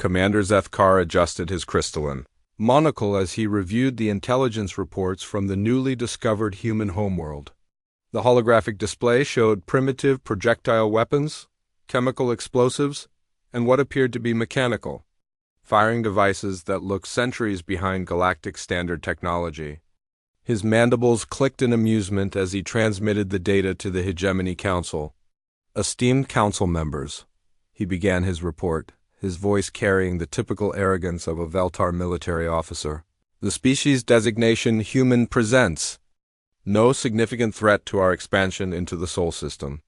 Commander Zethkar adjusted his crystalline monocle as he reviewed the intelligence reports from the newly discovered human homeworld. The holographic display showed primitive projectile weapons, chemical explosives, and what appeared to be mechanical firing devices that looked centuries behind galactic standard technology. His mandibles clicked in amusement as he transmitted the data to the Hegemony Council. "Esteemed council members," he began his report, his voice carrying the typical arrogance of a Veltar military officer. "The species designation human presents no significant threat to our expansion into the Sol system.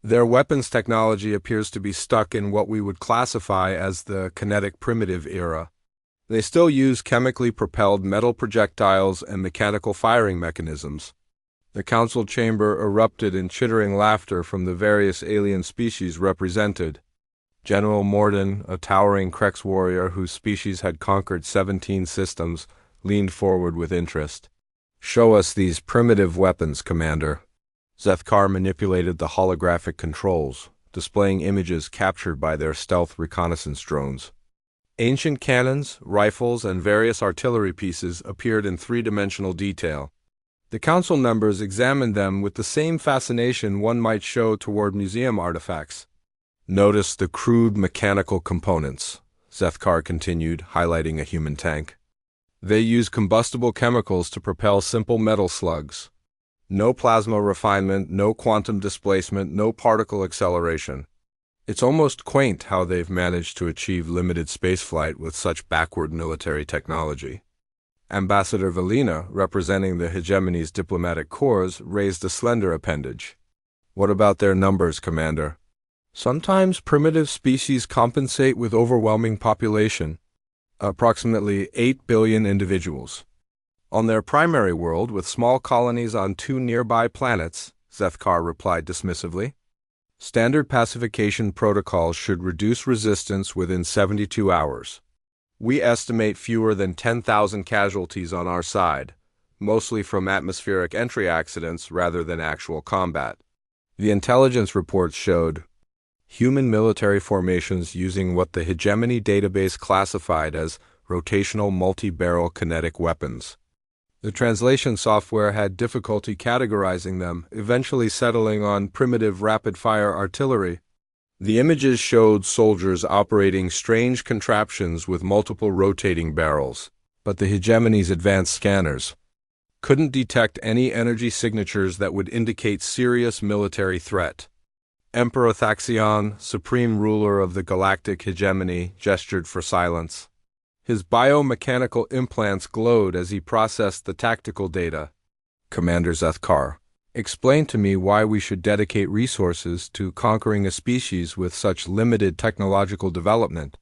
Their weapons technology appears to be stuck in what we would classify as the kinetic primitive era. They still use chemically propelled metal projectiles and mechanical firing mechanisms." The council chamber erupted in chittering laughter from the various alien species represented. General Morden, a towering Krex warrior whose species had conquered 17 systems, leaned forward with interest. "Show us these primitive weapons, Commander." Zethkar manipulated the holographic controls, displaying images captured by their stealth reconnaissance drones. Ancient cannons, rifles, and various artillery pieces appeared in three-dimensional detail. The council members examined them with the same fascination one might show toward museum artifacts. "Notice the crude mechanical components," Zethkar continued, highlighting a human tank. "They use combustible chemicals to propel simple metal slugs. No plasma refinement, no quantum displacement, no particle acceleration. It's almost quaint how they've managed to achieve limited spaceflight with such backward military technology." Ambassador Valina, representing the Hegemony's diplomatic corps, raised a slender appendage. "What about their numbers, Commander?" "Sometimes primitive species compensate with overwhelming population, approximately 8 billion individuals. On their primary world, with small colonies on 2 nearby planets," Zethkar replied dismissively. "Standard pacification protocols should reduce resistance within 72 hours. We estimate fewer than 10,000 casualties on our side, mostly from atmospheric entry accidents rather than actual combat." The intelligence reports showed human military formations using what the Hegemony database classified as rotational multi-barrel kinetic weapons. The translation software had difficulty categorizing them, eventually settling on primitive rapid-fire artillery. The images showed soldiers operating strange contraptions with multiple rotating barrels, but the Hegemony's advanced scanners couldn't detect any energy signatures that would indicate serious military threat. Emperor Thaxion, supreme ruler of the Galactic Hegemony, gestured for silence. His biomechanical implants glowed as he processed the tactical data. "Commander Zethkar, explain to me why we should dedicate resources to conquering a species with such limited technological development."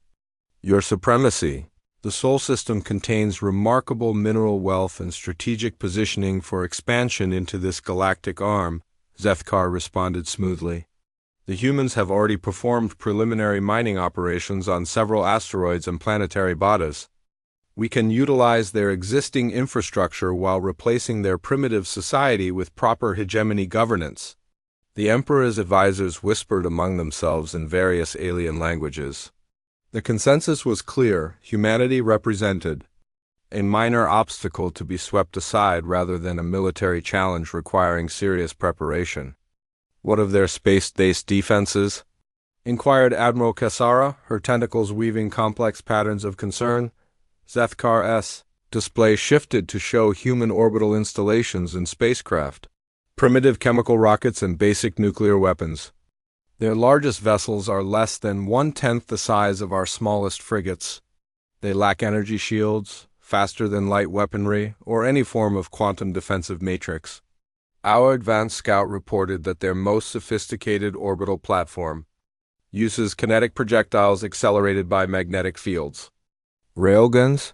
"Your Supremacy, the Sol system contains remarkable mineral wealth and strategic positioning for expansion into this galactic arm," Zethkar responded smoothly. "The humans have already performed preliminary mining operations on several asteroids and planetary bodies. We can utilize their existing infrastructure while replacing their primitive society with proper Hegemony governance." The Emperor's advisors whispered among themselves in various alien languages. The consensus was clear: humanity represented a minor obstacle to be swept aside rather than a military challenge requiring serious preparation. "What of their space-based defenses?" inquired Admiral Cassara, her tentacles weaving complex patterns of concern. Zethkar's display shifted to show human orbital installations and spacecraft, primitive chemical rockets, and basic nuclear weapons. "Their largest vessels are less than 1/10 the size of our smallest frigates. They lack energy shields, faster-than-light weaponry, or any form of quantum defensive matrix. Our advanced scout reported that their most sophisticated orbital platform uses kinetic projectiles accelerated by magnetic fields." "Railguns?"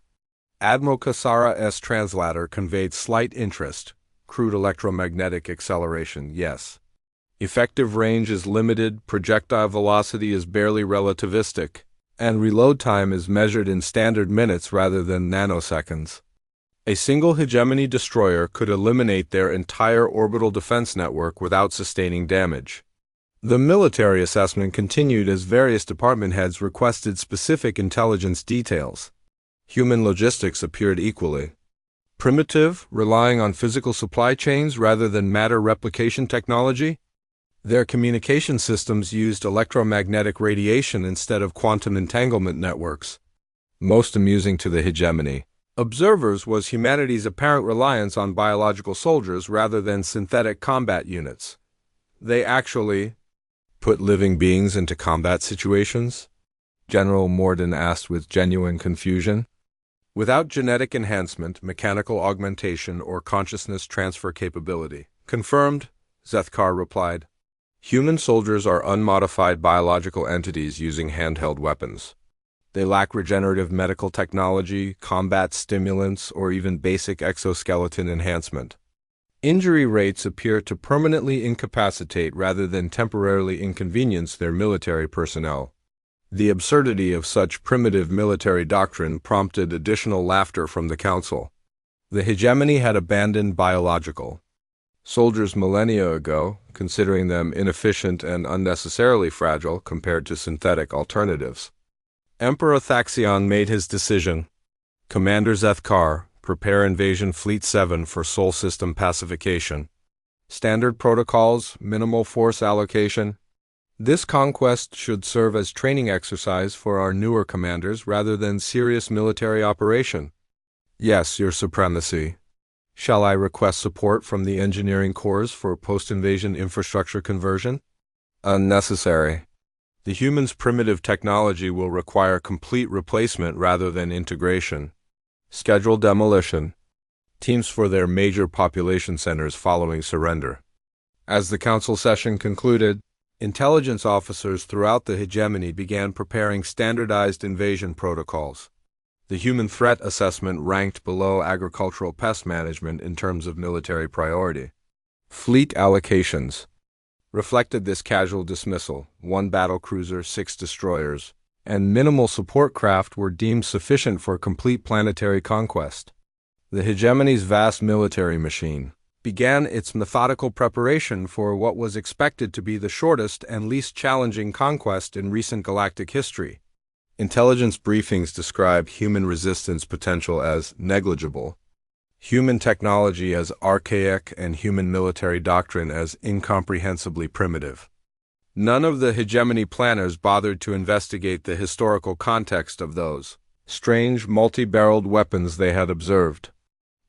Admiral Cassara's translator conveyed slight interest. "Crude electromagnetic acceleration, yes. Effective range is limited, projectile velocity is barely relativistic, and reload time is measured in standard minutes rather than nanoseconds. A single Hegemony destroyer could eliminate their entire orbital defense network without sustaining damage." The military assessment continued as various department heads requested specific intelligence details. Human logistics appeared equally primitive, relying on physical supply chains rather than matter replication technology. Their communication systems used electromagnetic radiation instead of quantum entanglement networks. Most amusing to the hegemony observers was humanity's apparent reliance on biological soldiers rather than synthetic combat units. They actually put living beings into combat situations? General Morden asked with genuine confusion. Without genetic enhancement, mechanical augmentation, or consciousness transfer capability. Confirmed, Zethkar replied. Human soldiers are unmodified biological entities using handheld weapons. They lack regenerative medical technology, combat stimulants, or even basic exoskeleton enhancement. Injury rates appear to permanently incapacitate rather than temporarily inconvenience their military personnel. The absurdity of such primitive military doctrine prompted additional laughter from the council. The hegemony had abandoned biological soldiers millennia ago, considering them inefficient and unnecessarily fragile compared to synthetic alternatives. Emperor Thaxion made his decision. Commander Zethkar, prepare Invasion Fleet 7 for Sol System pacification. Standard protocols, minimal force allocation. This conquest should serve as training exercise for our newer commanders rather than serious military operation. Yes, Your Supremacy. Shall I request support from the engineering corps for post-invasion infrastructure conversion? Unnecessary. The humans' primitive technology will require complete replacement rather than integration. Schedule demolition. Teams for their major population centers following surrender. As the council session concluded, intelligence officers throughout the hegemony began preparing standardized invasion protocols. The human threat assessment ranked below agricultural pest management in terms of military priority. Fleet allocations reflected this casual dismissal. 1 battle cruiser, 6 destroyers, and minimal support craft were deemed sufficient for complete planetary conquest. The hegemony's vast military machine began its methodical preparation for what was expected to be the shortest and least challenging conquest in recent galactic history. Intelligence briefings describe human resistance potential as negligible, human technology as archaic, and human military doctrine as incomprehensibly primitive. None of the hegemony planners bothered to investigate the historical context of those strange multi-barreled weapons they had observed.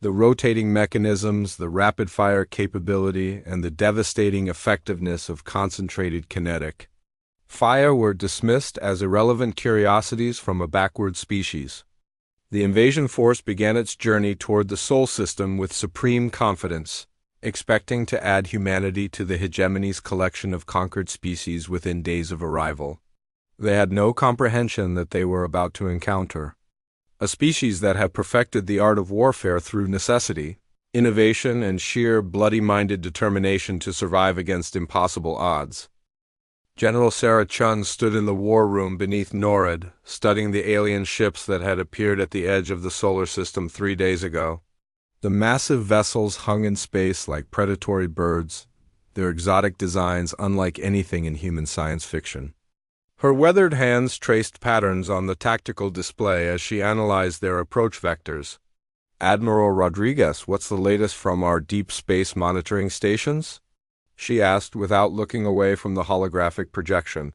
The rotating mechanisms, the rapid-fire capability, and the devastating effectiveness of concentrated kinetic fire were dismissed as irrelevant curiosities from a backward species. The invasion force began its journey toward the Sol System with supreme confidence, expecting to add humanity to the hegemony's collection of conquered species within days of arrival. They had no comprehension that they were about to encounter a species that had perfected the art of warfare through necessity, innovation, and sheer bloody-minded determination to survive against impossible odds. General Sarah Chun stood in the war room beneath Norad, studying the alien ships that had appeared at the edge of the solar system 3 days ago. The massive vessels hung in space like predatory birds, their exotic designs unlike anything in human science fiction. Her weathered hands traced patterns on the tactical display as she analyzed their approach vectors. Admiral Rodriguez, what's the latest from our deep space monitoring stations? She asked without looking away from the holographic projection.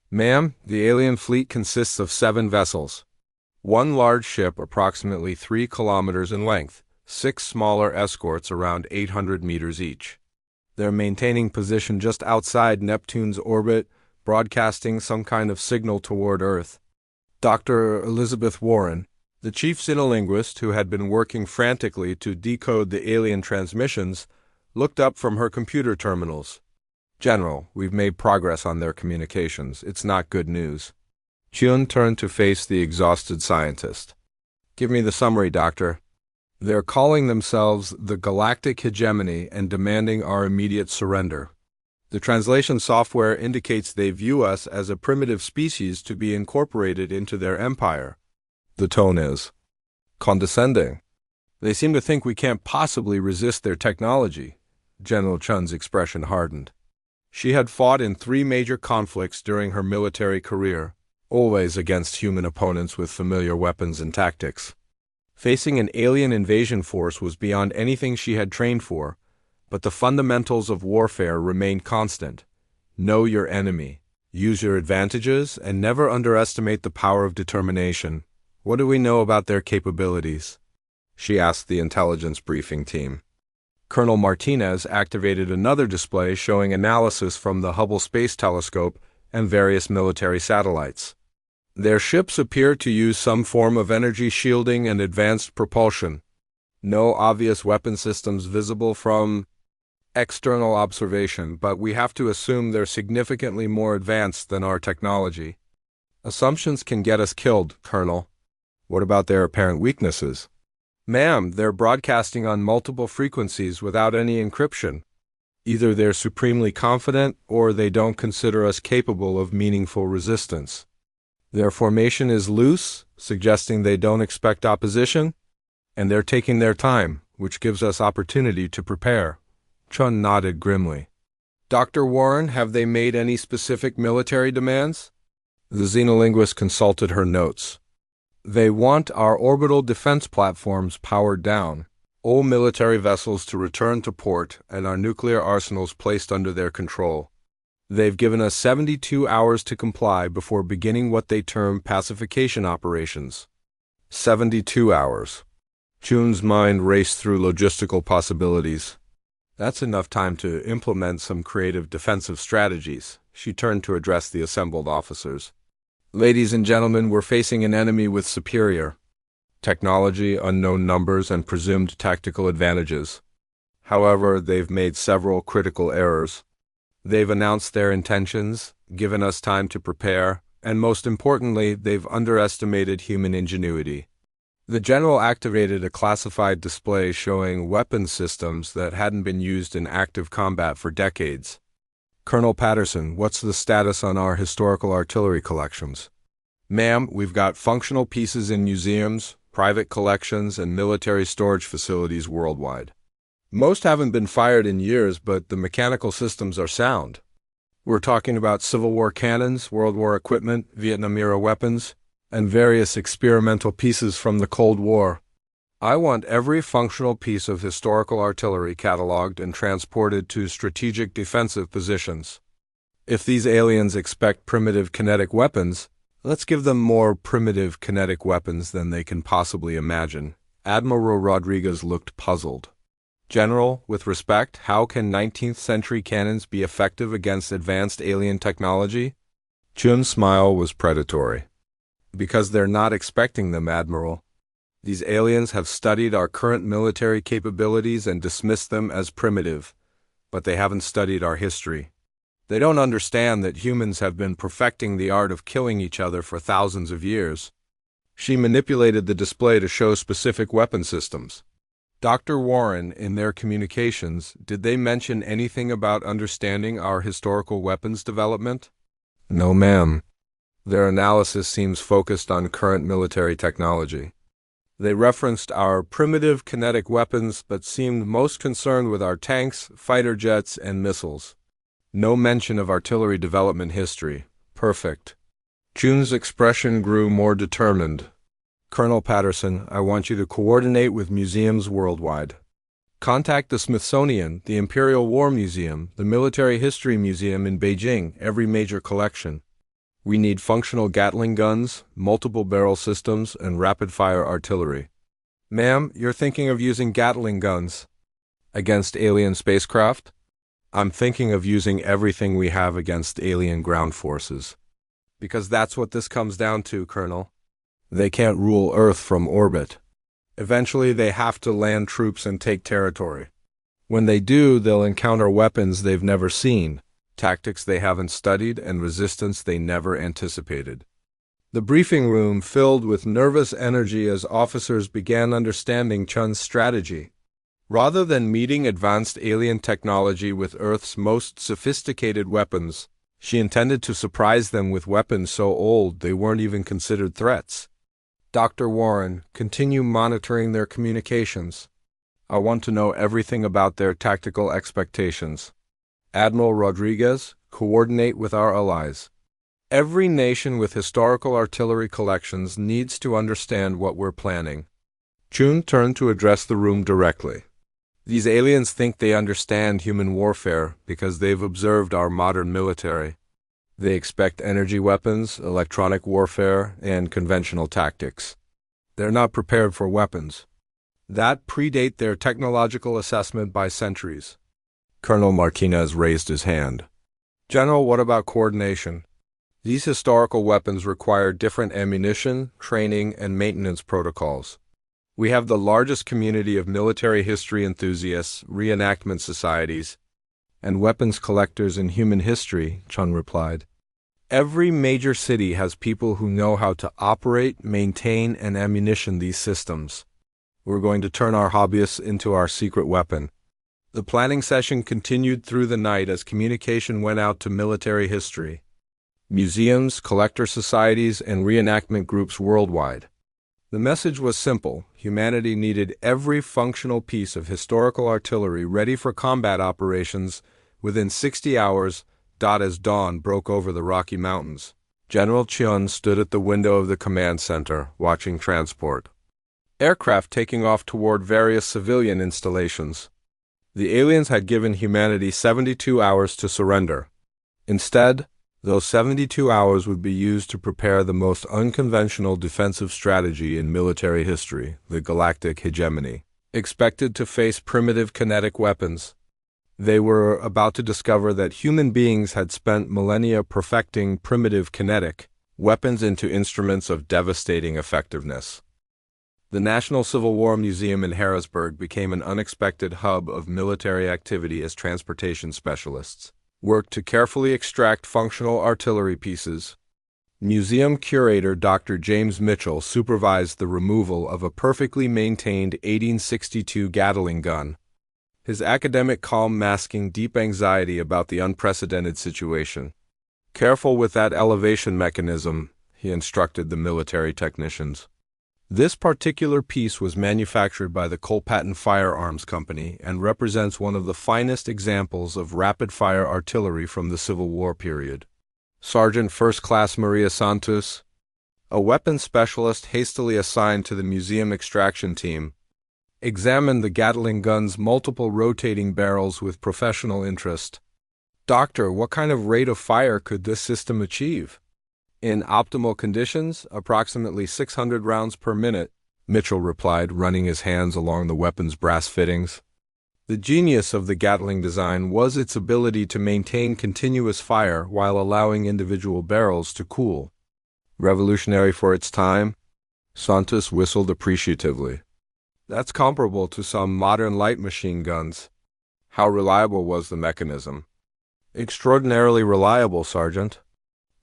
Ma'am, the alien fleet consists of 7 vessels. 1 large ship approximately 3 kilometers in length, 6 smaller escorts around 800 meters each. They're maintaining position just outside Neptune's orbit, broadcasting some kind of signal toward Earth. Dr. Elizabeth Warren, the chief xenolinguist who had been working frantically to decode the alien transmissions, looked up from her computer terminals. General, we've made progress on their communications. It's not good news. Chun turned to face the exhausted scientist. Give me the summary, Doctor. They're calling themselves the Galactic Hegemony and demanding our immediate surrender. The translation software indicates they view us as a primitive species to be incorporated into their empire. The tone is condescending. They seem to think we can't possibly resist their technology. General Chun's expression hardened. She had fought in 3 major conflicts during her military career, always against human opponents with familiar weapons and tactics. Facing an alien invasion force was beyond anything she had trained for, but the fundamentals of warfare remained constant. Know your enemy, use your advantages, and never underestimate the power of determination. What do we know about their capabilities? She asked the intelligence briefing team. Colonel Martinez activated another display showing analysis from the Hubble Space Telescope and various military satellites. Their ships appear to use some form of energy shielding and advanced propulsion. No obvious weapon systems visible from external observation, but we have to assume they're significantly more advanced than our technology. Assumptions can get us killed, Colonel. What about their apparent weaknesses? Ma'am, they're broadcasting on multiple frequencies without any encryption. Either they're supremely confident or they don't consider us capable of meaningful resistance. Their formation is loose, suggesting they don't expect opposition, and they're taking their time, which gives us opportunity to prepare. Chun nodded grimly. Dr. Warren, have they made any specific military demands? The xenolinguist consulted her notes. They want our orbital defense platforms powered down, all military vessels to return to port, and our nuclear arsenals placed under their control. They've given us 72 hours to comply before beginning what they term pacification operations. 72 hours. Chun's mind raced through logistical possibilities. That's enough time to implement some creative defensive strategies. She turned to address the assembled officers. Ladies and gentlemen, we're facing an enemy with superior technology, unknown numbers, and presumed tactical advantages. However, they've made several critical errors. They've announced their intentions, given us time to prepare, and most importantly, they've underestimated human ingenuity. The general activated a classified display showing weapon systems that hadn't been used in active combat for decades. Colonel Patterson, what's the status on our historical artillery collections? Ma'am, we've got functional pieces in museums, private collections, and military storage facilities worldwide. Most haven't been fired in years, but the mechanical systems are sound. We're talking about Civil War cannons, World War equipment, Vietnam-era weapons, and various experimental pieces from the Cold War. I want every functional piece of historical artillery cataloged and transported to strategic defensive positions. If these aliens expect primitive kinetic weapons, let's give them more primitive kinetic weapons than they can possibly imagine. Admiral Rodriguez looked puzzled. General, with respect, how can 19th century cannons be effective against advanced alien technology? Chun's smile was predatory. Because they're not expecting them, Admiral. These aliens have studied our current military capabilities and dismissed them as primitive, but they haven't studied our history. They don't understand that humans have been perfecting the art of killing each other for thousands of years. She manipulated the display to show specific weapon systems. Dr. Warren, in their communications, did they mention anything about understanding our historical weapons development? No, ma'am. Their analysis seems focused on current military technology. They referenced our primitive kinetic weapons but seemed most concerned with our tanks, fighter jets, and missiles. No mention of artillery development history. Perfect. Chun's expression grew more determined. Colonel Patterson, I want you to coordinate with museums worldwide. Contact the Smithsonian, the Imperial War Museum, the Military History Museum in Beijing, every major collection. We need functional Gatling guns, multiple barrel systems, and rapid-fire artillery. Ma'am, you're thinking of using Gatling guns against alien spacecraft? I'm thinking of using everything we have against alien ground forces. Because that's what this comes down to, Colonel. They can't rule Earth from orbit. Eventually, they have to land troops and take territory. When they do, they'll encounter weapons they've never seen, tactics they haven't studied, and resistance they never anticipated. The briefing room filled with nervous energy as officers began understanding Chun's strategy. Rather than meeting advanced alien technology with Earth's most sophisticated weapons, she intended to surprise them with weapons so old they weren't even considered threats. Dr. Warren, continue monitoring their communications. I want to know everything about their tactical expectations. Admiral Rodriguez, coordinate with our allies. Every nation with historical artillery collections needs to understand what we're planning. Chun turned to address the room directly. These aliens think they understand human warfare because they've observed our modern military. They expect energy weapons, electronic warfare, and conventional tactics. They're not prepared for weapons that predate their technological assessment by centuries. Colonel Martinez raised his hand. General, what about coordination? These historical weapons require different ammunition, training, and maintenance protocols. We have the largest community of military history enthusiasts, reenactment societies, and weapons collectors in human history, Chun replied. Every major city has people who know how to operate, maintain, and ammunition these systems. We're going to turn our hobbyists into our secret weapon. The planning session continued through the night as communication went out to military history, museums, collector societies, and reenactment groups worldwide. The message was simple. Humanity needed every functional piece of historical artillery ready for combat operations within 60 hours. As dawn broke over the Rocky Mountains, General Chun stood at the window of the command center, watching transport aircraft taking off toward various civilian installations. The aliens had given humanity 72 hours to surrender. Instead, those 72 hours would be used to prepare the most unconventional defensive strategy in military history, the Galactic Hegemony, expected to face primitive kinetic weapons. They were about to discover that human beings had spent millennia perfecting primitive kinetic weapons into instruments of devastating effectiveness. The National Civil War Museum in Harrisburg became an unexpected hub of military activity as transportation specialists worked to carefully extract functional artillery pieces. Museum curator Dr. James Mitchell supervised the removal of a perfectly maintained 1862 Gatling gun, his academic calm masking deep anxiety about the unprecedented situation. Careful with that elevation mechanism, he instructed the military technicians. This particular piece was manufactured by the Colpaton Firearms Company and represents one of the finest examples of rapid-fire artillery from the Civil War period. Sergeant First Class Maria Santos, a weapons specialist hastily assigned to the museum extraction team, examined the Gatling gun's multiple rotating barrels with professional interest. Doctor, what kind of rate of fire could this system achieve? In optimal conditions, approximately 600 rounds per minute, Mitchell replied, running his hands along the weapon's brass fittings. The genius of the Gatling design was its ability to maintain continuous fire while allowing individual barrels to cool. Revolutionary for its time, Santos whistled appreciatively. That's comparable to some modern light machine guns. How reliable was the mechanism? Extraordinarily reliable, Sergeant.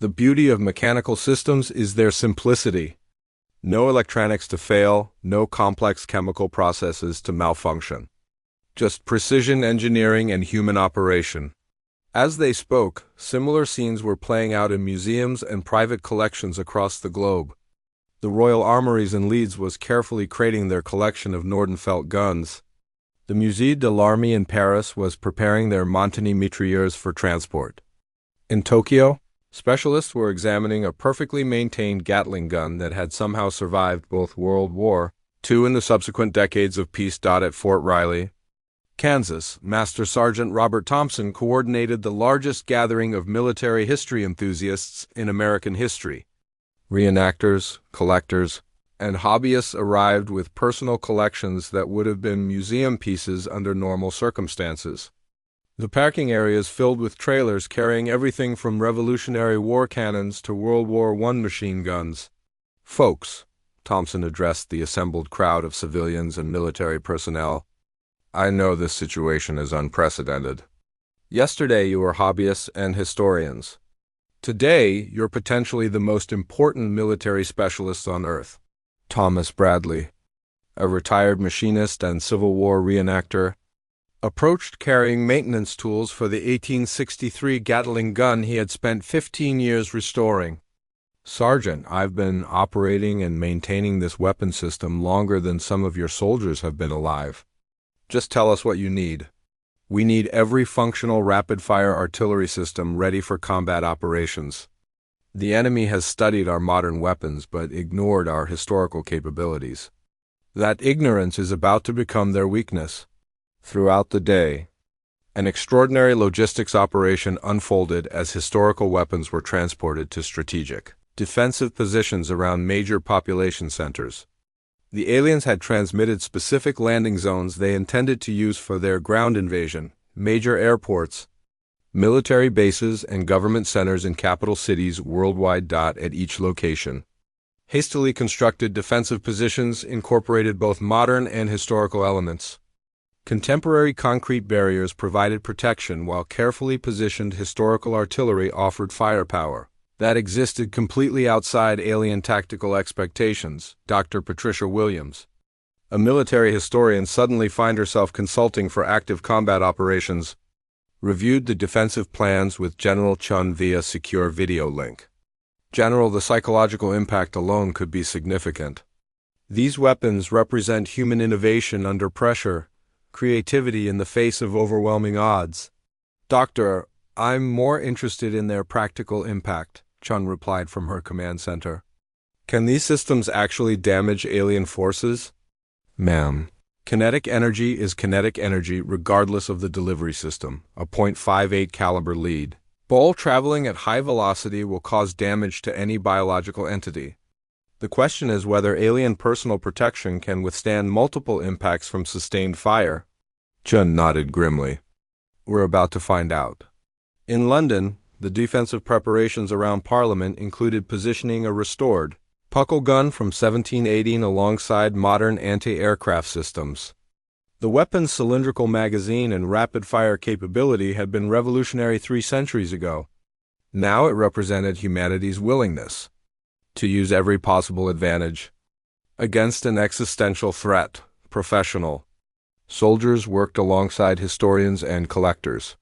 The beauty of mechanical systems is their simplicity. No electronics to fail, no complex chemical processes to malfunction. Just precision engineering and human operation. As they spoke, similar scenes were playing out in museums and private collections across the globe. The Royal Armories in Leeds was carefully crating their collection of Nordenfeldt guns. The Musée de l'Armée in Paris was preparing their Montagny mitrailleurs for transport. In Tokyo, specialists were examining a perfectly maintained Gatling gun that had somehow survived both World War II and the subsequent decades of peace. At Fort Riley, Kansas, Master Sergeant Robert Thompson coordinated the largest gathering of military history enthusiasts in American history. Reenactors, collectors, and hobbyists arrived with personal collections that would have been museum pieces under normal circumstances. The parking areas filled with trailers carrying everything from Revolutionary War cannons to World War I machine guns. Folks, Thompson addressed the assembled crowd of civilians and military personnel, I know this situation is unprecedented. Yesterday you were hobbyists and historians. Today you're potentially the most important military specialists on Earth. Thomas Bradley, a retired machinist and Civil War reenactor, approached carrying maintenance tools for the 1863 Gatling gun he had spent 15 years restoring. Sergeant, I've been operating and maintaining this weapon system longer than some of your soldiers have been alive. Just tell us what you need. We need every functional rapid-fire artillery system ready for combat operations. The enemy has studied our modern weapons but ignored our historical capabilities. That ignorance is about to become their weakness. Throughout the day, an extraordinary logistics operation unfolded as historical weapons were transported to strategic, defensive positions around major population centers. The aliens had transmitted specific landing zones they intended to use for their ground invasion, major airports, military bases, and government centers in capital cities worldwide. At each location, hastily constructed defensive positions incorporated both modern and historical elements. Contemporary concrete barriers provided protection while carefully positioned historical artillery offered firepower that existed completely outside alien tactical expectations. Dr. Patricia Williams, a military historian, suddenly found herself consulting for active combat operations, reviewed the defensive plans with General Chun via secure video link. General, the psychological impact alone could be significant. These weapons represent human innovation under pressure, creativity in the face of overwhelming odds. Doctor, I'm more interested in their practical impact, Chun replied from her command center. Can these systems actually damage alien forces? Ma'am, kinetic energy is kinetic energy regardless of the delivery system, a .58 caliber lead. Ball traveling at high velocity will cause damage to any biological entity. The question is whether alien personal protection can withstand multiple impacts from sustained fire. Chun nodded grimly. We're about to find out. In London, the defensive preparations around Parliament included positioning a restored Puckle gun from 1718 alongside modern anti-aircraft systems. The weapon's cylindrical magazine and rapid-fire capability had been revolutionary 3 centuries ago. Now it represented humanity's willingness to use every possible advantage against an existential threat. Professional soldiers worked alongside historians and collectors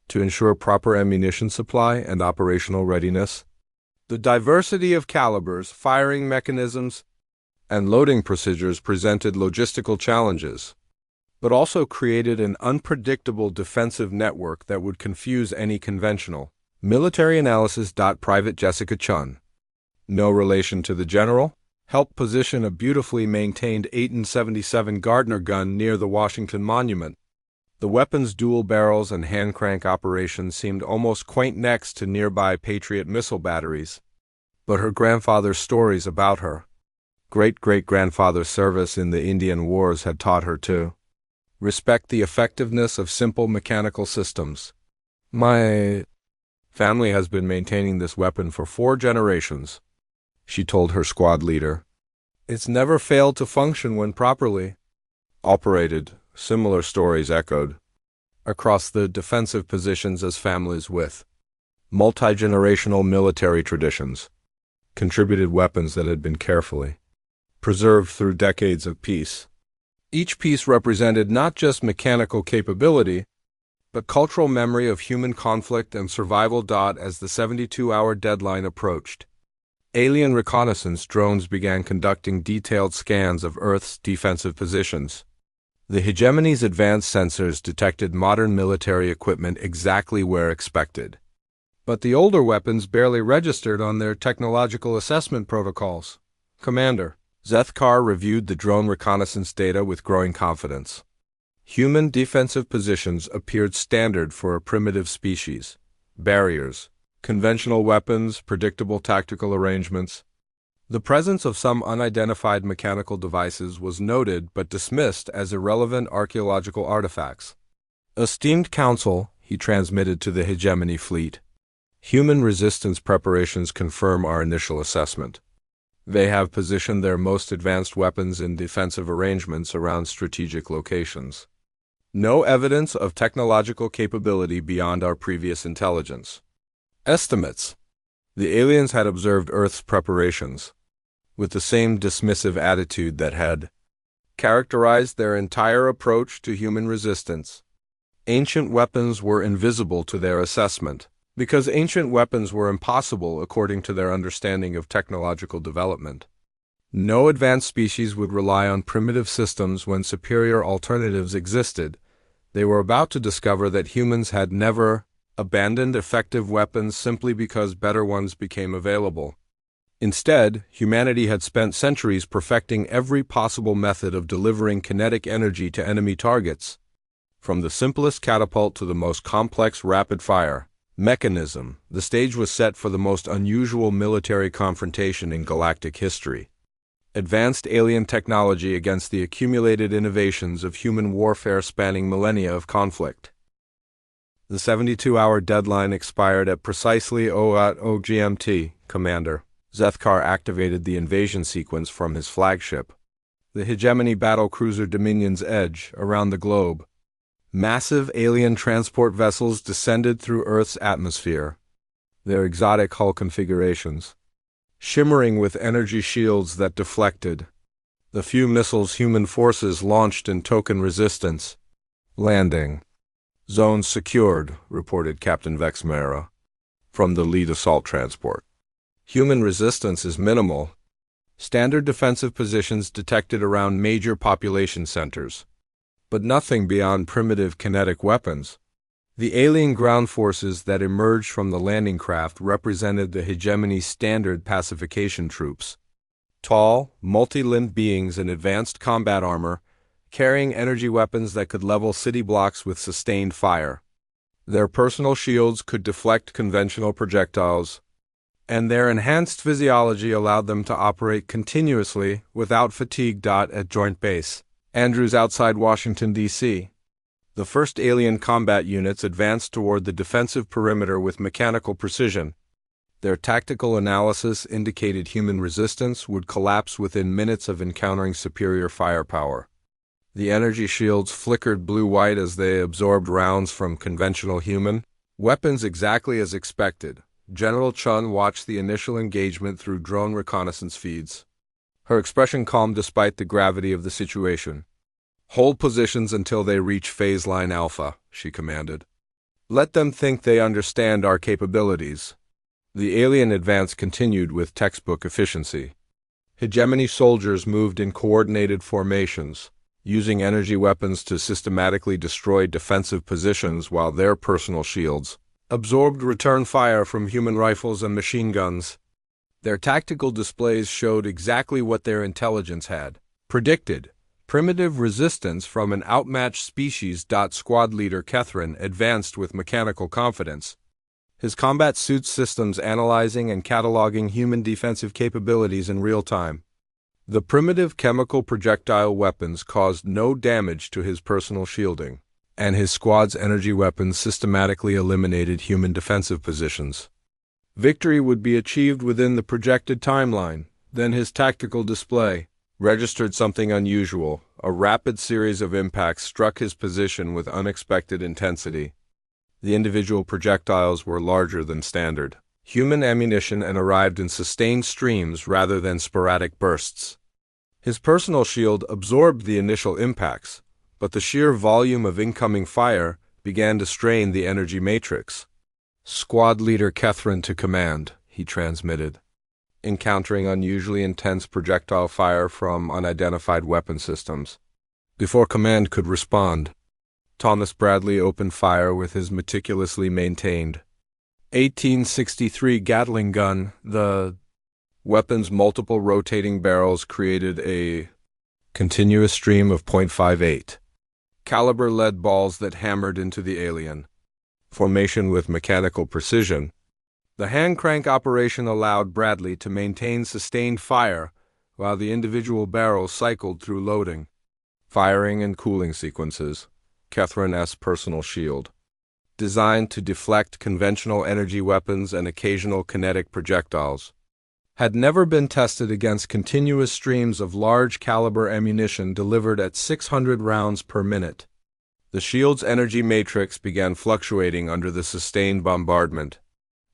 to ensure proper ammunition supply and operational readiness. The diversity of calibers, firing mechanisms, and loading procedures presented logistical challenges, but also created an unpredictable defensive network that would confuse any conventional military analysis. Private Jessica Chun, no relation to the general, helped position a beautifully maintained 1877 Gardner gun near the Washington Monument. The weapon's dual barrels and hand-crank operation seemed almost quaint next to nearby Patriot missile batteries. But her grandfather's stories about her great-great-grandfather's service in the Indian Wars had taught her to respect the effectiveness of simple mechanical systems. My family has been maintaining this weapon for 4 generations, she told her squad leader. It's never failed to function when properly operated. Similar stories echoed across the defensive positions as families with multi-generational military traditions contributed weapons that had been carefully preserved through decades of peace. Each piece represented not just mechanical capability, but cultural memory of human conflict and survival. As the 72-hour deadline approached, alien reconnaissance drones began conducting detailed scans of Earth's defensive positions. The hegemony's advanced sensors detected modern military equipment exactly where expected. But the older weapons barely registered on their technological assessment protocols. Commander Zethkar reviewed the drone reconnaissance data with growing confidence. Human defensive positions appeared standard for a primitive species. Barriers, conventional weapons, predictable tactical arrangements. The presence of some unidentified mechanical devices was noted but dismissed as irrelevant archaeological artifacts. Esteemed Council, he transmitted to the hegemony fleet. Human resistance preparations confirm our initial assessment. They have positioned their most advanced weapons in defensive arrangements around strategic locations. No evidence of technological capability beyond our previous intelligence estimates. The aliens had observed Earth's preparations with the same dismissive attitude that had characterized their entire approach to human resistance. Ancient weapons were invisible to their assessment, because ancient weapons were impossible according to their understanding of technological development. No advanced species would rely on primitive systems when superior alternatives existed. They were about to discover that humans had never abandoned effective weapons simply because better ones became available. Instead, humanity had spent centuries perfecting every possible method of delivering kinetic energy to enemy targets, from the simplest catapult to the most complex rapid-fire mechanism. The stage was set for the most unusual military confrontation in galactic history. Advanced alien technology against the accumulated innovations of human warfare spanning millennia of conflict. The 72-hour deadline expired at precisely 00 GMT. Commander Zethkar activated the invasion sequence from his flagship, the hegemony battlecruiser Dominion's Edge, around the globe. Massive alien transport vessels descended through Earth's atmosphere, their exotic hull configurations shimmering with energy shields that deflected the few missiles human forces launched in token resistance. Landing zones secured, reported Captain Vexmera from the lead assault transport. Human resistance is minimal. Standard defensive positions detected around major population centers, but nothing beyond primitive kinetic weapons. The alien ground forces that emerged from the landing craft represented the hegemony's standard pacification troops. Tall, multi-limbed beings in advanced combat armor, carrying energy weapons that could level city blocks with sustained fire. Their personal shields could deflect conventional projectiles, and their enhanced physiology allowed them to operate continuously without fatigue. At Joint Base Andrews outside Washington, D.C., the first alien combat units advanced toward the defensive perimeter with mechanical precision. Their tactical analysis indicated human resistance would collapse within minutes of encountering superior firepower. The energy shields flickered blue-white as they absorbed rounds from conventional human weapons exactly as expected. General Chun watched the initial engagement through drone reconnaissance feeds, her expression calm despite the gravity of the situation. "Hold positions until they reach phase line Alpha," she commanded. "Let them think they understand our capabilities." The alien advance continued with textbook efficiency. Hegemony soldiers moved in coordinated formations, using energy weapons to systematically destroy defensive positions while their personal shields absorbed return fire from human rifles and machine guns. Their tactical displays showed exactly what their intelligence had predicted: primitive resistance from an outmatched species. Squad leader Kethrin advanced with mechanical confidence, his combat suit systems analyzing and cataloging human defensive capabilities in real time. The primitive chemical projectile weapons caused no damage to his personal shielding, and his squad's energy weapons systematically eliminated human defensive positions. Victory would be achieved within the projected timeline. Then his tactical display registered something unusual. A rapid series of impacts struck his position with unexpected intensity. The individual projectiles were larger than standard human ammunition and arrived in sustained streams rather than sporadic bursts. His personal shield absorbed the initial impacts, but the sheer volume of incoming fire began to strain the energy matrix. "Squad leader Kethrin to command," he transmitted, encountering unusually intense projectile fire from unidentified weapon systems. Before command could respond, Thomas Bradley opened fire with his meticulously maintained 1863 Gatling gun. The weapon's multiple rotating barrels created a continuous stream of .58 caliber lead balls that hammered into the alien formation with mechanical precision. The hand crank operation allowed Bradley to maintain sustained fire while the individual barrels cycled through loading, firing, and cooling sequences. Kethrin's personal shield, designed to deflect conventional energy weapons and occasional kinetic projectiles, had never been tested against continuous streams of large-caliber ammunition delivered at 600 rounds per minute. The shield's energy matrix began fluctuating under the sustained bombardment.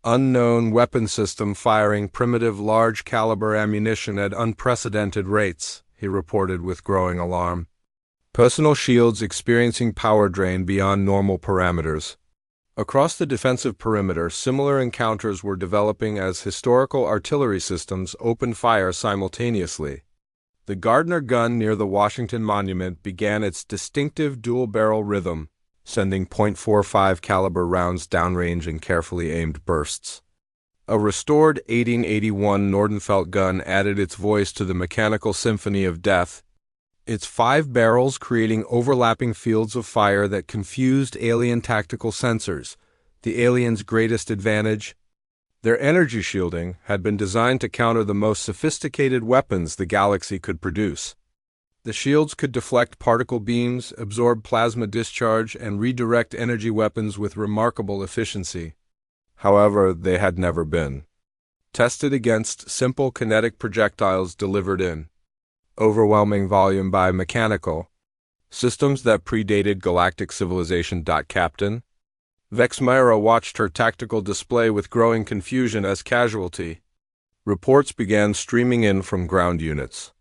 Unknown weapon system firing primitive large-caliber ammunition at unprecedented rates, he reported with growing alarm. Personal shields experiencing power drain beyond normal parameters. Across the defensive perimeter, similar encounters were developing as historical artillery systems opened fire simultaneously. The Gardner gun near the Washington Monument began its distinctive dual-barrel rhythm, sending .45 caliber rounds downrange in carefully aimed bursts. A restored 1881 Nordenfelt gun added its voice to the mechanical symphony of death, its 5 barrels creating overlapping fields of fire that confused alien tactical sensors. The aliens' greatest advantage? Their energy shielding had been designed to counter the most sophisticated weapons the galaxy could produce. The shields could deflect particle beams, absorb plasma discharge, and redirect energy weapons with remarkable efficiency. However, they had never been tested against simple kinetic projectiles delivered in overwhelming volume by mechanical systems that predated galactic civilization. Captain Vexmira watched her tactical display with growing confusion as casualty. Reports began streaming in from ground units.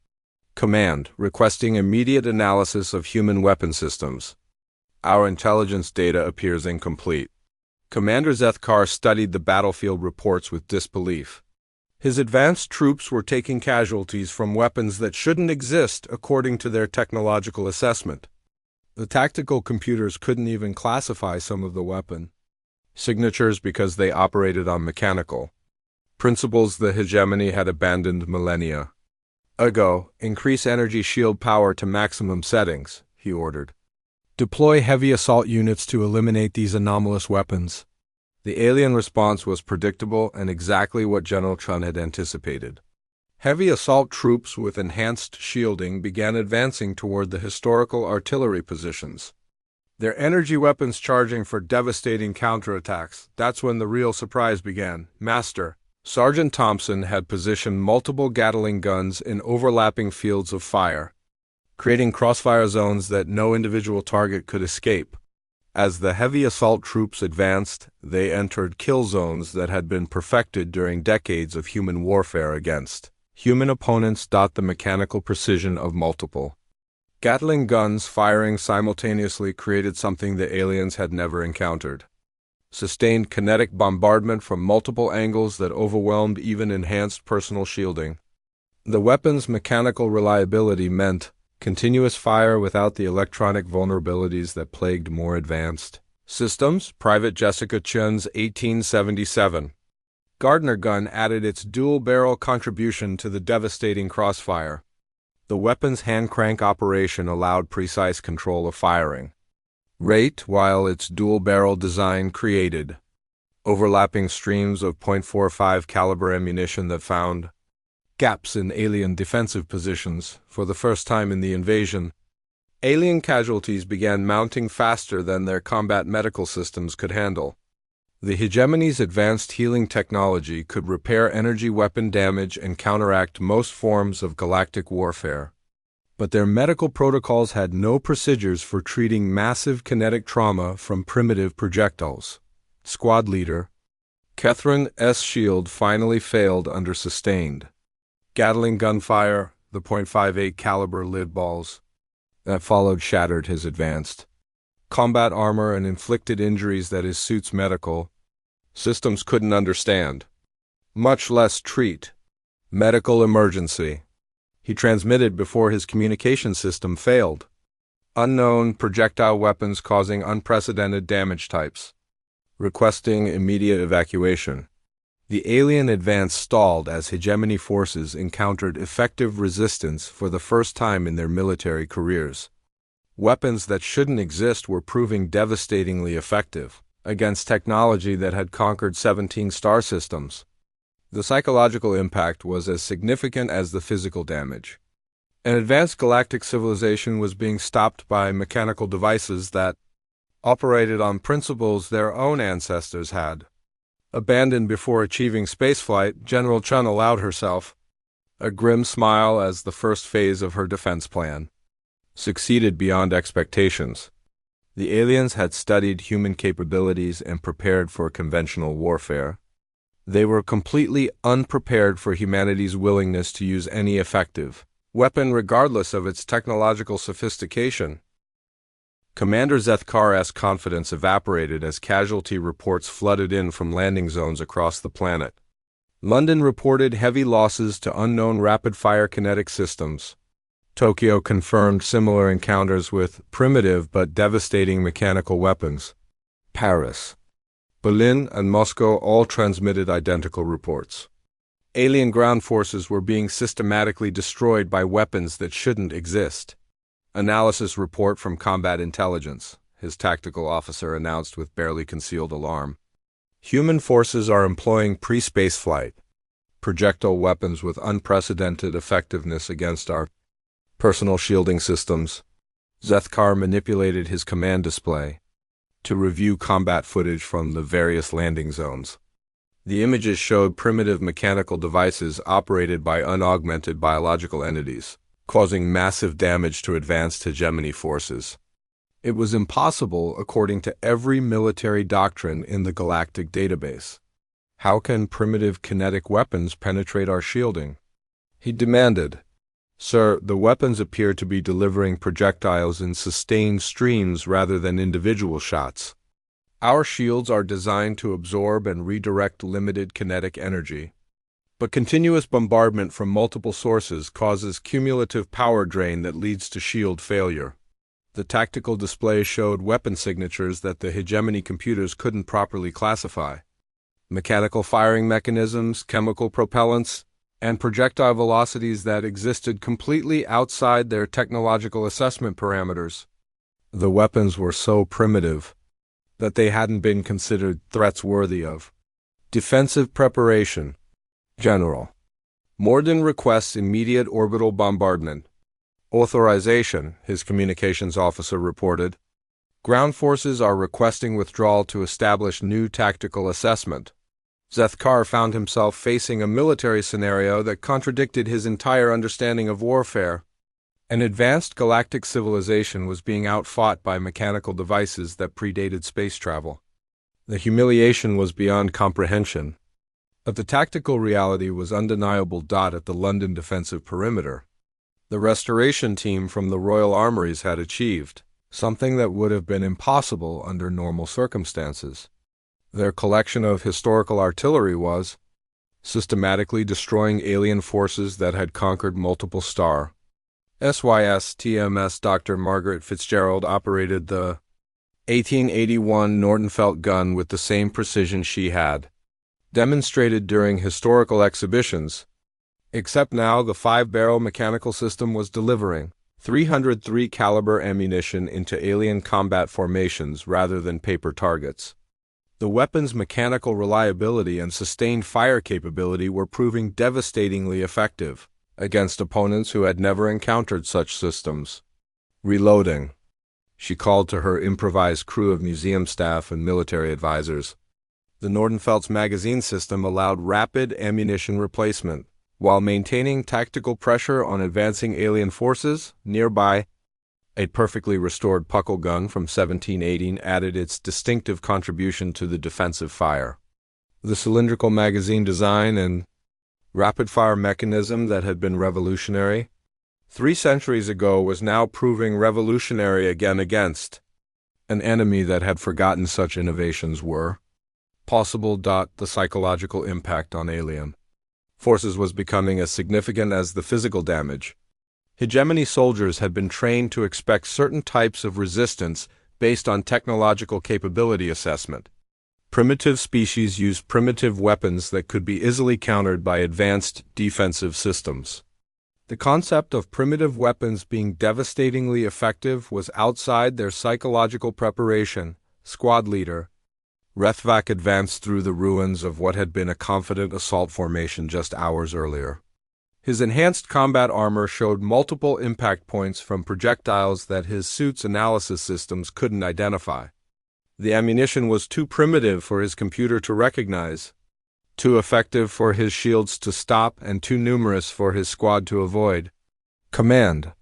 Command, requesting immediate analysis of human weapon systems. Our intelligence data appears incomplete. Commander Zethkar studied the battlefield reports with disbelief. His advanced troops were taking casualties from weapons that shouldn't exist according to their technological assessment. The tactical computers couldn't even classify some of the weapon signatures because they operated on mechanical principles the hegemony had abandoned millennia ago. Increase energy shield power to maximum settings, he ordered. Deploy heavy assault units to eliminate these anomalous weapons. The alien response was predictable and exactly what General Chun had anticipated. Heavy assault troops with enhanced shielding began advancing toward the historical artillery positions. Their energy weapons charging for devastating counterattacks. That's when the real surprise began. Master, Sergeant Thompson had positioned multiple Gatling guns in overlapping fields of fire, creating crossfire zones that no individual target could escape. As the heavy assault troops advanced, they entered kill zones that had been perfected during decades of human warfare against human opponents. The mechanical precision of multiple Gatling guns firing simultaneously created something the aliens had never encountered. Sustained kinetic bombardment from multiple angles that overwhelmed even enhanced personal shielding. The weapon's mechanical reliability meant continuous fire without the electronic vulnerabilities that plagued more advanced systems. Private Jessica Chun's 1877 Gardner gun added its dual-barrel contribution to the devastating crossfire. The weapon's hand-crank operation allowed precise control of firing rate, while its dual-barrel design created overlapping streams of .45 caliber ammunition that found gaps in alien defensive positions. For the first time in the invasion, alien casualties began mounting faster than their combat medical systems could handle. The hegemony's advanced healing technology could repair energy weapon damage and counteract most forms of galactic warfare. But their medical protocols had no procedures for treating massive kinetic trauma from primitive projectiles. Squad leader Catherine S. Shield finally failed under sustained Gatling gunfire. The .58 caliber lead balls that followed shattered his advanced combat armor and inflicted injuries that his suit's medical systems couldn't understand, much less treat. Medical emergency. He transmitted before his communication system failed. Unknown projectile weapons causing unprecedented damage types. Requesting immediate evacuation. The alien advance stalled as hegemony forces encountered effective resistance for the first time in their military careers. Weapons that shouldn't exist were proving devastatingly effective against technology that had conquered 17 star systems. The psychological impact was as significant as the physical damage. An advanced galactic civilization was being stopped by mechanical devices that operated on principles their own ancestors had abandoned before achieving spaceflight. General Chun allowed herself a grim smile as the first phase of her defense plan succeeded beyond expectations. The aliens had studied human capabilities and prepared for conventional warfare. They were completely unprepared for humanity's willingness to use any effective weapon regardless of its technological sophistication. Commander Zethkar's confidence evaporated as casualty reports flooded in from landing zones across the planet. London reported heavy losses to unknown rapid-fire kinetic systems. Tokyo confirmed similar encounters with primitive but devastating mechanical weapons. Paris, Berlin, and Moscow all transmitted identical reports. Alien ground forces were being systematically destroyed by weapons that shouldn't exist. Analysis report from Combat Intelligence, his tactical officer announced with barely concealed alarm. Human forces are employing pre-spaceflight projectile weapons with unprecedented effectiveness against our personal shielding systems. Zethkar manipulated his command display to review combat footage from the various landing zones. The images showed primitive mechanical devices operated by unaugmented biological entities, causing massive damage to advanced hegemony forces. It was impossible according to every military doctrine in the Galactic database. How can primitive kinetic weapons penetrate our shielding? He demanded. Sir, the weapons appear to be delivering projectiles in sustained streams rather than individual shots. Our shields are designed to absorb and redirect limited kinetic energy. But continuous bombardment from multiple sources causes cumulative power drain that leads to shield failure. The tactical display showed weapon signatures that the hegemony computers couldn't properly classify. Mechanical firing mechanisms, chemical propellants, and projectile velocities that existed completely outside their technological assessment parameters. The weapons were so primitive that they hadn't been considered threats worthy of defensive preparation. General Morden requests immediate orbital bombardment. Authorization, his communications officer reported. Ground forces are requesting withdrawal to establish new tactical assessment. Zethkar found himself facing a military scenario that contradicted his entire understanding of warfare. An advanced galactic civilization was being outfought by mechanical devices that predated space travel. The humiliation was beyond comprehension. But the tactical reality was undeniable. At the London defensive perimeter, the restoration team from the Royal Armories had achieved something that would have been impossible under normal circumstances. Their collection of historical artillery was systematically destroying alien forces that had conquered multiple star. SYS-TMS Dr. Margaret Fitzgerald operated the 1881 Nordenfelt gun with the same precision she had demonstrated during historical exhibitions, except now the 5-barrel mechanical system was delivering 303 caliber ammunition into alien combat formations rather than paper targets. The weapon's mechanical reliability and sustained fire capability were proving devastatingly effective against opponents who had never encountered such systems. Reloading. She called to her improvised crew of museum staff and military advisors. The Nordenfelt's magazine system allowed rapid ammunition replacement, while maintaining tactical pressure on advancing alien forces nearby. A perfectly restored Puckle gun from 1718 added its distinctive contribution to the defensive fire. The cylindrical magazine design and rapid-fire mechanism that had been revolutionary 3 centuries ago was now proving revolutionary again against an enemy that had forgotten such innovations were possible. The psychological impact on alien forces was becoming as significant as the physical damage. Hegemony soldiers had been trained to expect certain types of resistance based on technological capability assessment. Primitive species used primitive weapons that could be easily countered by advanced defensive systems. The concept of primitive weapons being devastatingly effective was outside their psychological preparation. Squad leader Rethvak advanced through the ruins of what had been a confident assault formation just hours earlier. His enhanced combat armor showed multiple impact points from projectiles that his suit's analysis systems couldn't identify. The ammunition was too primitive for his computer to recognize, too effective for his shields to stop, and too numerous for his squad to avoid. Command.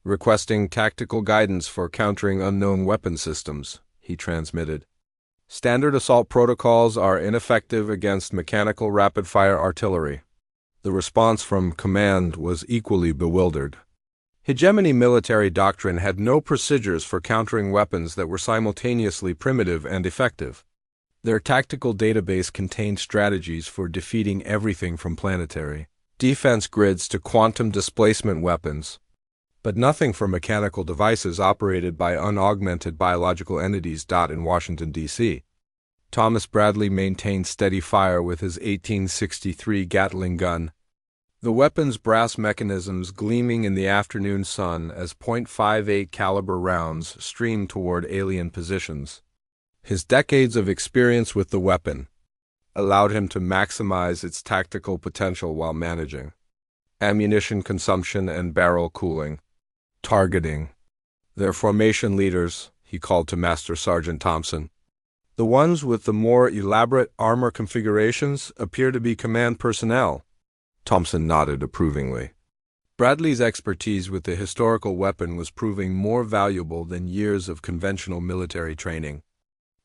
Requesting tactical guidance for countering unknown weapon systems, he transmitted. Standard assault protocols are ineffective against mechanical rapid-fire artillery. The response from command was equally bewildered. Hegemony military doctrine had no procedures for countering weapons that were simultaneously primitive and effective. Their tactical database contained strategies for defeating everything from planetary defense grids to quantum displacement weapons. but nothing for mechanical devices operated by unaugmented biological entities. In Washington, D.C., Thomas Bradley maintained steady fire with his 1863 Gatling gun, the weapon's brass mechanisms gleaming in the afternoon sun as .58 caliber rounds streamed toward alien positions. His decades of experience with the weapon allowed him to maximize its tactical potential while managing ammunition consumption and barrel cooling. Targeting. Their formation leaders, he called to Master Sergeant Thompson. The ones with the more elaborate armor configurations appear to be command personnel. Thompson nodded approvingly. Bradley's expertise with the historical weapon was proving more valuable than years of conventional military training.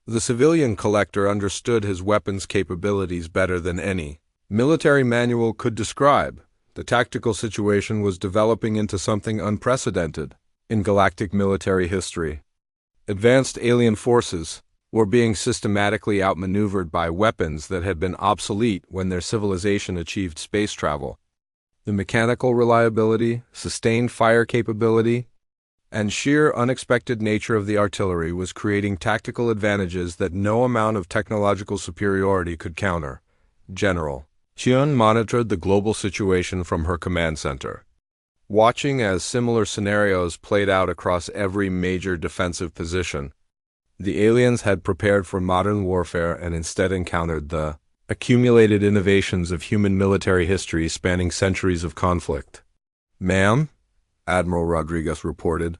The civilian collector understood his weapon's capabilities better than any military manual could describe. The tactical situation was developing into something unprecedented in galactic military history. Advanced alien forces were being systematically outmaneuvered by weapons that had been obsolete when their civilization achieved space travel. The mechanical reliability, sustained fire capability, and sheer unexpected nature of the artillery was creating tactical advantages that no amount of technological superiority could counter. General Hyun monitored the global situation from her command center, watching as similar scenarios played out across every major defensive position. The aliens had prepared for modern warfare and instead encountered the accumulated innovations of human military history spanning centuries of conflict. "Ma'am," Admiral Rodriguez reported,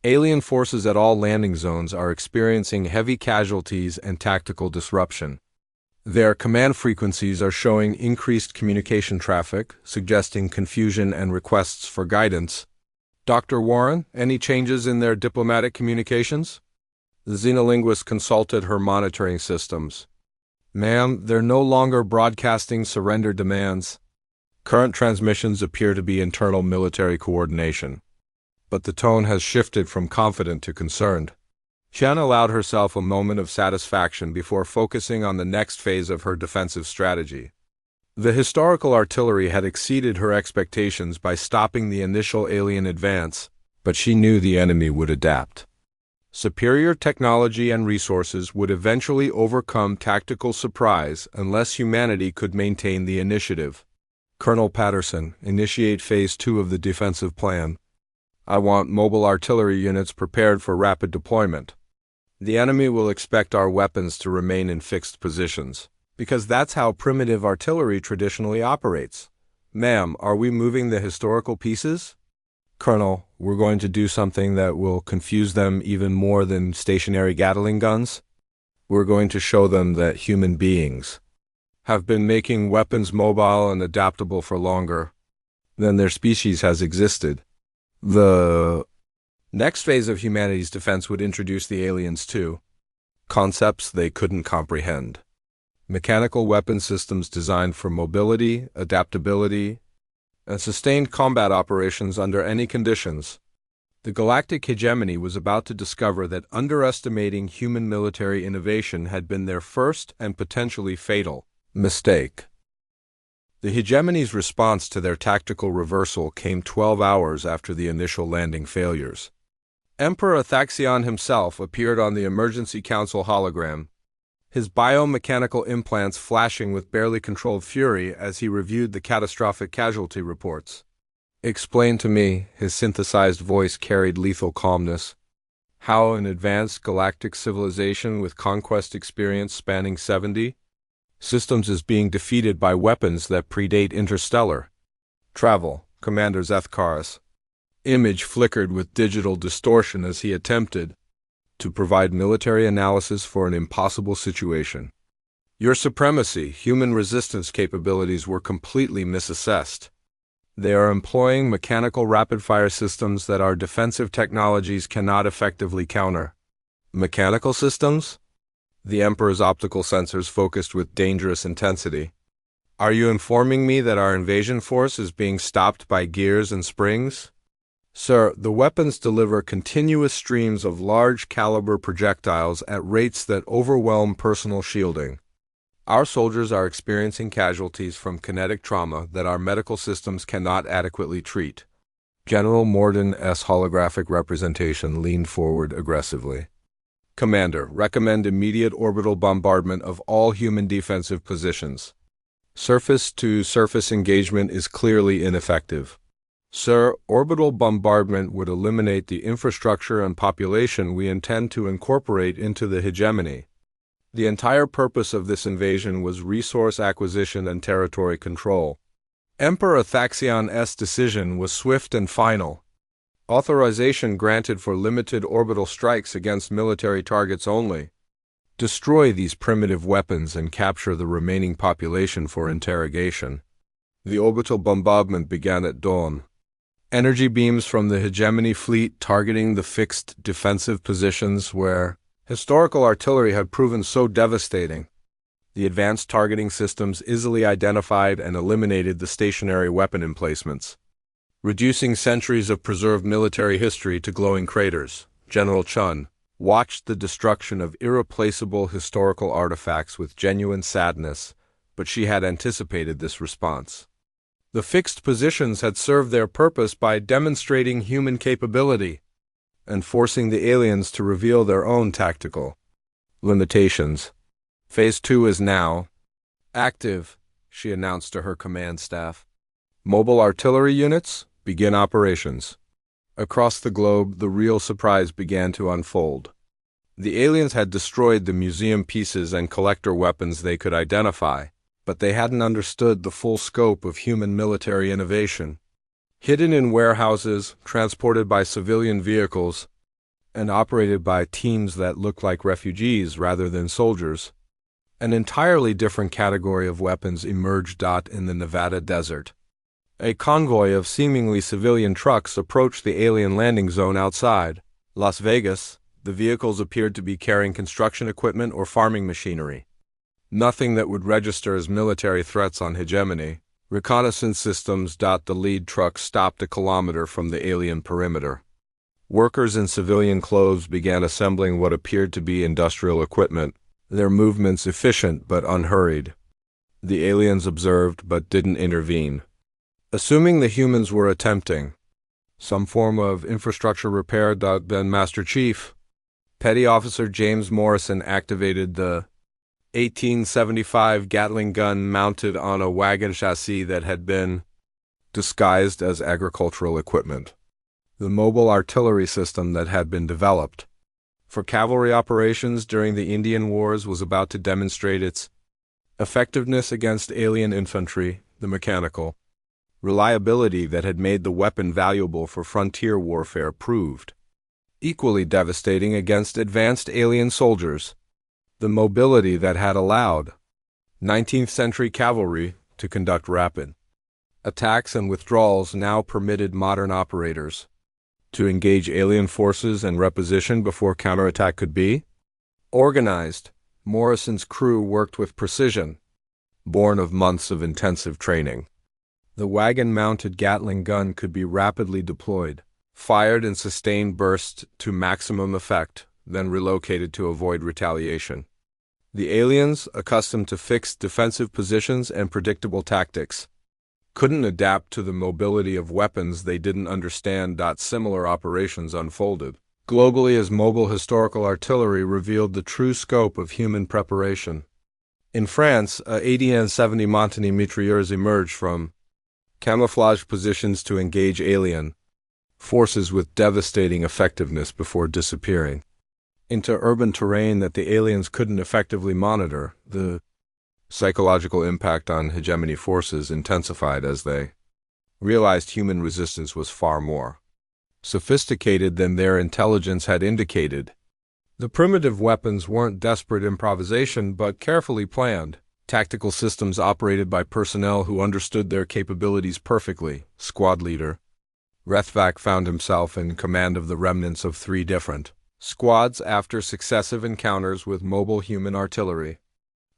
"alien forces at all landing zones are experiencing heavy casualties and tactical disruption. Their command frequencies are showing increased communication traffic, suggesting confusion and requests for guidance. Dr. Warren, any changes in their diplomatic communications?" The xenolinguist consulted her monitoring systems. "Ma'am, they're no longer broadcasting surrender demands. Current transmissions appear to be internal military coordination. But the tone has shifted from confident to concerned." Chen allowed herself a moment of satisfaction before focusing on the next phase of her defensive strategy. The historical artillery had exceeded her expectations by stopping the initial alien advance, but she knew the enemy would adapt. Superior technology and resources would eventually overcome tactical surprise unless humanity could maintain the initiative. "Colonel Patterson, initiate Phase 2 of the defensive plan. I want mobile artillery units prepared for rapid deployment. The enemy will expect our weapons to remain in fixed positions, because that's how primitive artillery traditionally operates. Ma'am, are we moving the historical pieces?" "Colonel, we're going to do something that will confuse them even more than stationary Gatling guns. We're going to show them that human beings have been making weapons mobile and adaptable for longer than their species has existed. The next phase of humanity's defense would introduce the aliens to concepts they couldn't comprehend. Mechanical weapon systems designed for mobility, adaptability, and sustained combat operations under any conditions. The galactic hegemony was about to discover that underestimating human military innovation had been their first and potentially fatal mistake. The hegemony's response to their tactical reversal came 12 hours after the initial landing failures. Emperor Athaxion himself appeared on the Emergency Council hologram, his biomechanical implants flashing with barely controlled fury as he reviewed the catastrophic casualty reports. "Explain to me," his synthesized voice carried lethal calmness, "how an advanced galactic civilization with conquest experience spanning 70 systems is being defeated by weapons that predate interstellar travel." Commander Zethkar's image flickered with digital distortion as he attempted to provide military analysis for an impossible situation. "Your supremacy, human resistance capabilities were completely misassessed. They are employing mechanical rapid-fire systems that our defensive technologies cannot effectively counter." "Mechanical systems?" The Emperor's optical sensors focused with dangerous intensity. "Are you informing me that our invasion force is being stopped by gears and springs?" "Sir, the weapons deliver continuous streams of large-caliber projectiles at rates that overwhelm personal shielding. Our soldiers are experiencing casualties from kinetic trauma that our medical systems cannot adequately treat." General Morden S. holographic representation leaned forward aggressively. Commander, recommend immediate orbital bombardment of all human defensive positions. Surface-to-surface engagement is clearly ineffective. Sir, orbital bombardment would eliminate the infrastructure and population we intend to incorporate into the hegemony. The entire purpose of this invasion was resource acquisition and territory control. Emperor Thaxion's decision was swift and final. Authorization granted for limited orbital strikes against military targets only. Destroy these primitive weapons and capture the remaining population for interrogation. The orbital bombardment began at dawn. Energy beams from the hegemony fleet targeting the fixed defensive positions where historical artillery had proven so devastating. The advanced targeting systems easily identified and eliminated the stationary weapon emplacements, reducing centuries of preserved military history to glowing craters. General Chun watched the destruction of irreplaceable historical artifacts with genuine sadness, but she had anticipated this response. The fixed positions had served their purpose by demonstrating human capability and forcing the aliens to reveal their own tactical limitations. Phase 2 is now active, she announced to her command staff. Mobile artillery units, begin operations. Across the globe, the real surprise began to unfold. The aliens had destroyed the museum pieces and collector weapons they could identify, but they hadn't understood the full scope of human military innovation. Hidden in warehouses, transported by civilian vehicles, and operated by teams that looked like refugees rather than soldiers, an entirely different category of weapons emerged in the Nevada desert. A convoy of seemingly civilian trucks approached the alien landing zone outside Las Vegas. The vehicles appeared to be carrying construction equipment or farming machinery. Nothing that would register as military threats on hegemony. Reconnaissance systems. The lead truck stopped a kilometer from the alien perimeter. Workers in civilian clothes began assembling what appeared to be industrial equipment, their movements efficient but unhurried. The aliens observed but didn't intervene. Assuming the humans were attempting some form of infrastructure repair, then Master Chief, Petty Officer James Morrison activated the 1875 Gatling gun mounted on a wagon chassis that had been disguised as agricultural equipment. The mobile artillery system that had been developed for cavalry operations during the Indian Wars was about to demonstrate its effectiveness against alien infantry. The mechanical reliability that had made the weapon valuable for frontier warfare proved equally devastating against advanced alien soldiers. The mobility that had allowed 19th century cavalry to conduct rapid attacks and withdrawals now permitted modern operators to engage alien forces and reposition before counterattack could be organized. Morrison's crew worked with precision, born of months of intensive training. The wagon-mounted Gatling gun could be rapidly deployed, fired in sustained bursts to maximum effect, then relocated to avoid retaliation. The aliens, accustomed to fixed defensive positions and predictable tactics, couldn't adapt to the mobility of weapons they didn't understand. Similar operations unfolded globally as mobile historical artillery revealed the true scope of human preparation. In France, 80 and 70 Montigny mitrailleurs emerged from camouflage positions to engage alien forces with devastating effectiveness before disappearing into urban terrain that the aliens couldn't effectively monitor. The psychological impact on hegemony forces intensified as they realized human resistance was far more sophisticated than their intelligence had indicated. The primitive weapons weren't desperate improvisation but carefully planned tactical systems operated by personnel who understood their capabilities perfectly. Squad leader Rethvac found himself in command of the remnants of 3 different squads after successive encounters with mobile human artillery.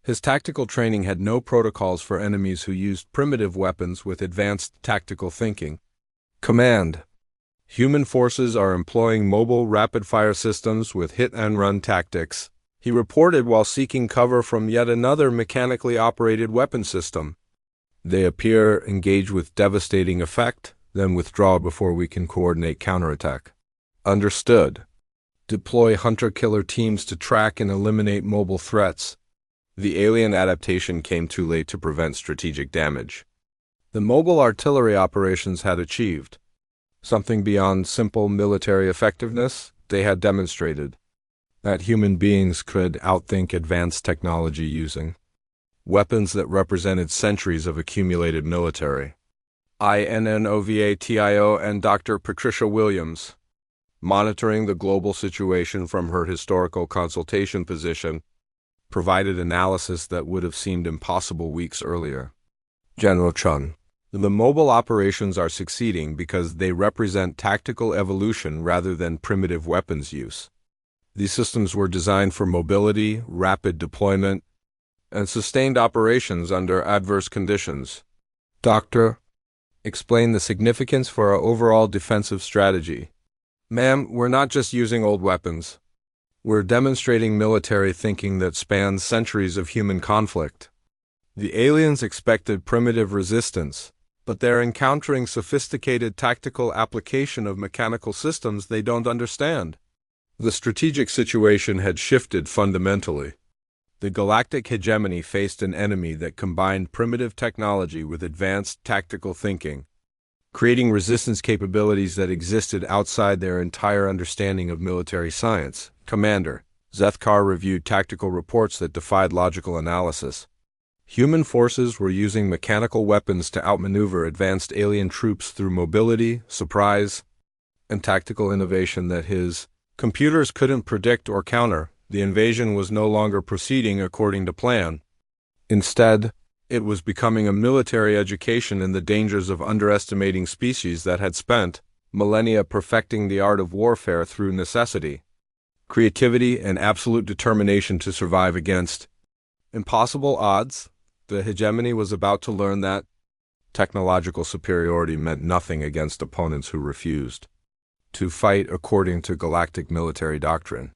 His tactical training had no protocols for enemies who used primitive weapons with advanced tactical thinking. Command: human forces are employing mobile rapid-fire systems with hit-and-run tactics, he reported while seeking cover from yet another mechanically operated weapon system. They appear engaged with devastating effect, Then withdraw before we can coordinate counterattack. Understood. Deploy hunter-killer teams to track and eliminate mobile threats. The alien adaptation came too late to prevent strategic damage. The mobile artillery operations had achieved something beyond simple military effectiveness. They had demonstrated that human beings could outthink advanced technology using weapons that represented centuries of accumulated military. INNOVATIO and Dr. Patricia Williams, monitoring the global situation from her historical consultation position, provided analysis that would have seemed impossible weeks earlier. General Chun, the mobile operations are succeeding because they represent tactical evolution rather than primitive weapons use. These systems were designed for mobility, rapid deployment, and sustained operations under adverse conditions. Doctor, explain the significance for our overall defensive strategy. Ma'am, we're not just using old weapons. We're demonstrating military thinking that spans centuries of human conflict. The aliens expected primitive resistance, but they're encountering sophisticated tactical application of mechanical systems they don't understand. The strategic situation had shifted fundamentally. The galactic hegemony faced an enemy that combined primitive technology with advanced tactical thinking, creating resistance capabilities that existed outside their entire understanding of military science. Commander, Zethkar reviewed tactical reports that defied logical analysis. Human forces were using mechanical weapons to outmaneuver advanced alien troops through mobility, surprise, and tactical innovation that his computers couldn't predict or counter. The invasion was no longer proceeding according to plan. Instead, it was becoming a military education in the dangers of underestimating species that had spent millennia perfecting the art of warfare through necessity, creativity, and absolute determination to survive against impossible odds. The hegemony was about to learn that technological superiority meant nothing against opponents who refused to fight according to galactic military doctrine.